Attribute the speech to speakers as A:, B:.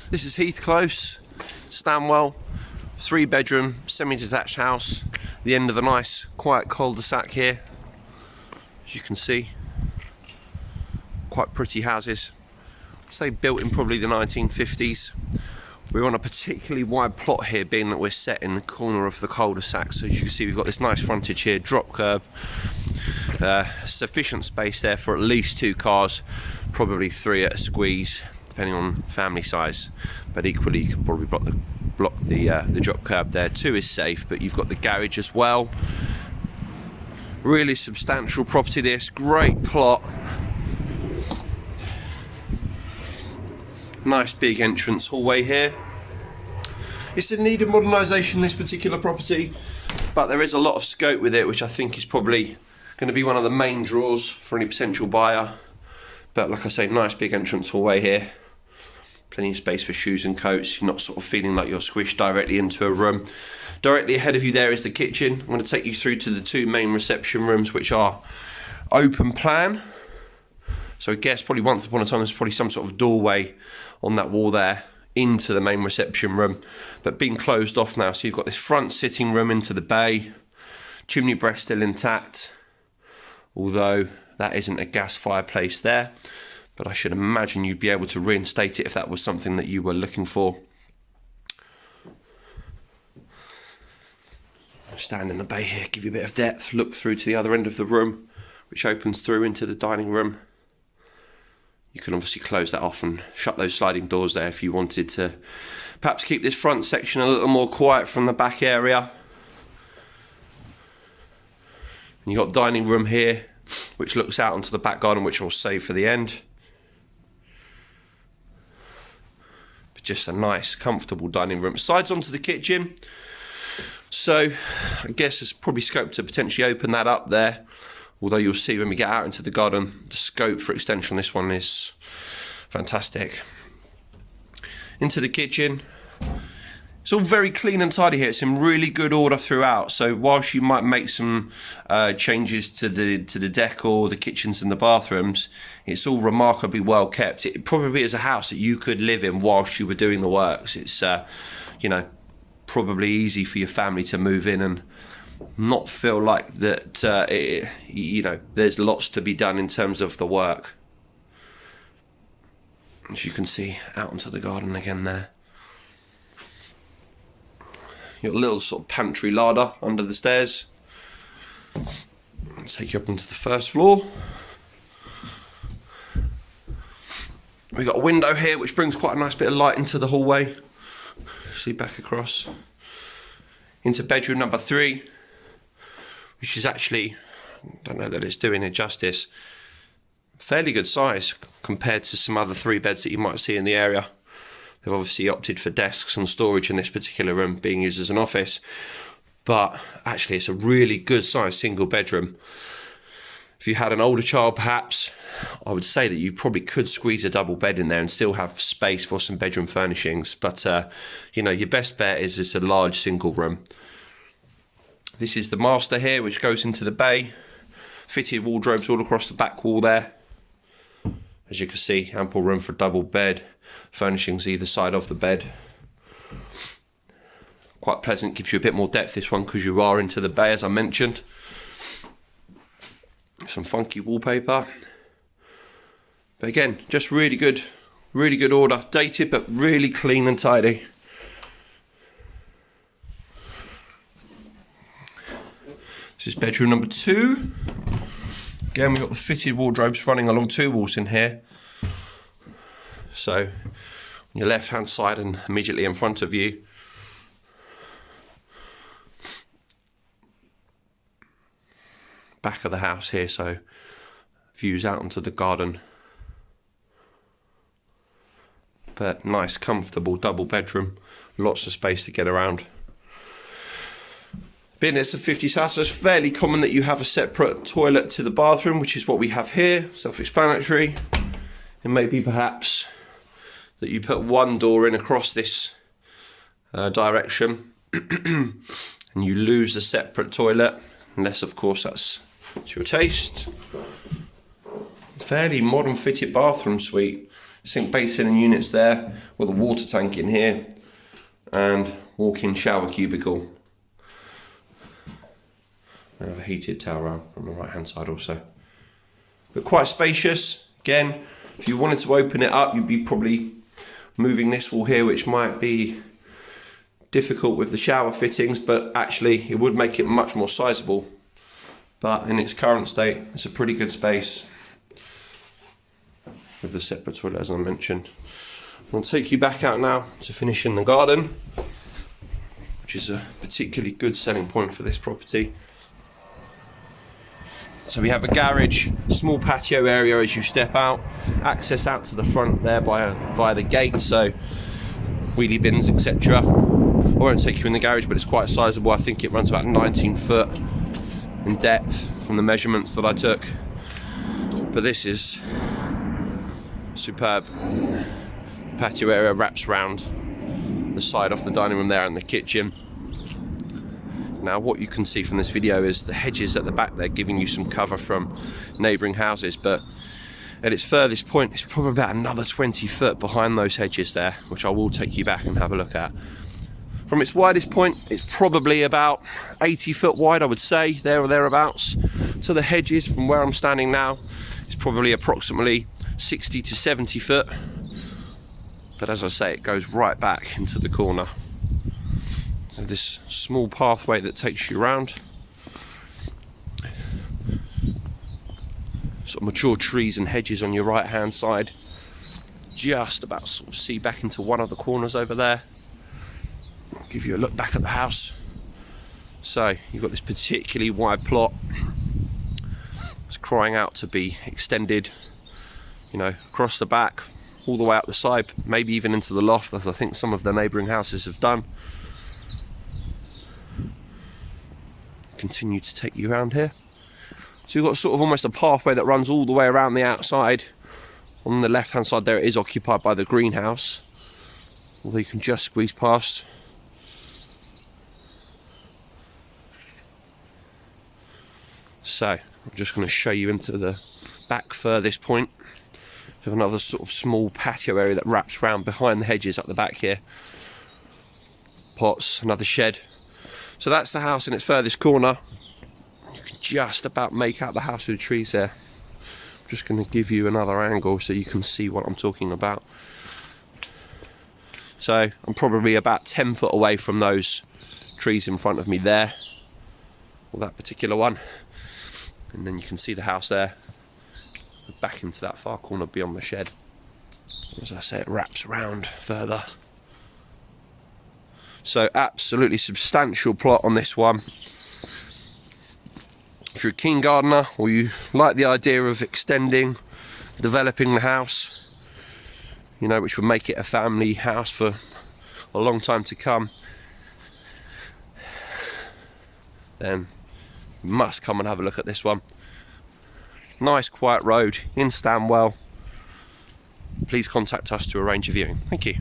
A: This is Heath Close, Stanwell, 3-bedroom, semi-detached house. The end of a nice, quiet cul-de-sac here. As you can see, quite pretty houses. I'd say built in probably the 1950s. We're on a particularly wide plot here, being that we're set in the corner of the cul-de-sac. So as you can see, we've got this nice frontage here, drop curb. Sufficient space there for at least 2 cars, probably 3 at a squeeze, depending on family size. But equally, you can probably block the drop curb there. 2 is safe, but you've got the garage as well. Really substantial property this, great plot. Nice big entrance hallway here. It's in need of modernisation, this particular property, but there is a lot of scope with it, which I think is probably going to be one of the main draws for any potential buyer. But like I say, nice big entrance hallway here. Plenty of space for shoes and coats. You're not sort of feeling like you're squished directly into a room. Directly ahead of you there is the kitchen. I'm going to take you through to the 2 main reception rooms, which are open plan. So I guess probably once upon a time there's probably some sort of doorway on that wall there into the main reception room, but being closed off now. So you've got this front sitting room into the bay. Chimney breast still intact, although that isn't a gas fireplace there, but I should imagine you'd be able to reinstate it if that was something that you were looking for. Stand in the bay here, give you a bit of depth, look through to the other end of the room, which opens through into the dining room. You can obviously close that off and shut those sliding doors there if you wanted to perhaps keep this front section a little more quiet from the back area. And you've got dining room here, which looks out onto the back garden, which I'll save for the end. But just a nice, comfortable dining room. Sides onto the kitchen. So I guess there's probably scope to potentially open that up there. Although you'll see when we get out into the garden, the scope for extension on this one is fantastic. Into the kitchen. It's all very clean and tidy here. It's in really good order throughout. So whilst you might make some changes to the decor, the kitchens and the bathrooms, it's all remarkably well kept. It probably is a house that you could live in whilst you were doing the works. It's you know, probably easy for your family to move in and not feel like that you know, there's lots to be done in terms of the work. As you can see, out into the garden again there. You've got a little sort of pantry larder under the stairs. Let's take you up onto the first floor. We've got a window here which brings quite a nice bit of light into the hallway. See back across into bedroom number 3, which is actually, I don't know that it's doing it justice, fairly good size compared to some other 3 beds that you might see in the area. They've obviously opted for desks and storage in this particular room, being used as an office, but actually it's a really good size single bedroom. If you had an older child perhaps, I would say that you probably could squeeze a double bed in there and still have space for some bedroom furnishings, but you know, your best bet is it's a large single room. This is the master here, which goes into the bay. Fitted wardrobes all across the back wall there. As you can see, ample room for a double bed. Furnishings either side of the bed. Quite pleasant, gives you a bit more depth this one because you are into the bay, as I mentioned. Some funky wallpaper. But again, just really good order. Dated, but really clean and tidy. This is bedroom number 2. Again, we've got the fitted wardrobes running along 2 walls in here. So, on your left hand side and immediately in front of you, back of the house here, so views out onto the garden. But nice, comfortable double bedroom, lots of space to get around. Being it's a 50s house, it's fairly common that you have a separate toilet to the bathroom, which is what we have here, self-explanatory. It may be perhaps that you put one door in across this direction and you lose a separate toilet, unless of course that's to your taste. Fairly modern fitted bathroom suite. Sink basin and units there, with a water tank in here, and walk-in shower cubicle. I have a heated towel on the right hand side also. But quite spacious. Again, if you wanted to open it up, you'd be probably moving this wall here, which might be difficult with the shower fittings, but actually it would make it much more sizable. But in its current state, it's a pretty good space with the separate toilet, as I mentioned. I'll take you back out now to finish in the garden, which is a particularly good selling point for this property. So we have a garage, small patio area as you step out, access out to the front there via the gate, so wheelie bins, etc. I won't take you in the garage, but it's quite sizable. I think it runs about 19 foot in depth from the measurements that I took. But this is superb. The patio area wraps round the side off the dining room there and the kitchen. Now what you can see from this video is the hedges at the back there giving you some cover from neighbouring houses, but at its furthest point it's probably about another 20 foot behind those hedges there, which I will take you back and have a look at. From its widest point, it's probably about 80 foot wide, I would say, there or thereabouts. To the hedges from where I'm standing now, it's probably approximately 60 to 70 foot. But as I say, it goes right back into the corner. So this small pathway that takes you around. Sort of mature trees and hedges on your right hand side. Just about sort of see back into one of the corners over there. I'll give you a look back at the house. So you've got this particularly wide plot. It's crying out to be extended, you know, across the back, all the way out the side, maybe even into the loft, as I think some of the neighbouring houses have done. Continue to take you around here. So you've got sort of almost a pathway that runs all the way around the outside. On the left hand side there, it is occupied by the greenhouse, although you can just squeeze past. So I'm just going to show you into the back furthest point. We have another sort of small patio area that wraps around behind the hedges up the back here. Pots, another shed. So that's the house in its furthest corner. You can just about make out the house with the trees there. I'm just going to give you another angle so you can see what I'm talking about. So I'm probably about 10 foot away from those trees in front of me there, or that particular one. And then you can see the house there, back into that far corner beyond the shed. As I say, it wraps around further. So absolutely substantial plot on this one. If you're a keen gardener, or you like the idea of extending, developing the house, you know, which would make it a family house for a long time to come, then you must come and have a look at this one. Nice quiet road in Stanwell. Please contact us to arrange a viewing. Thank you.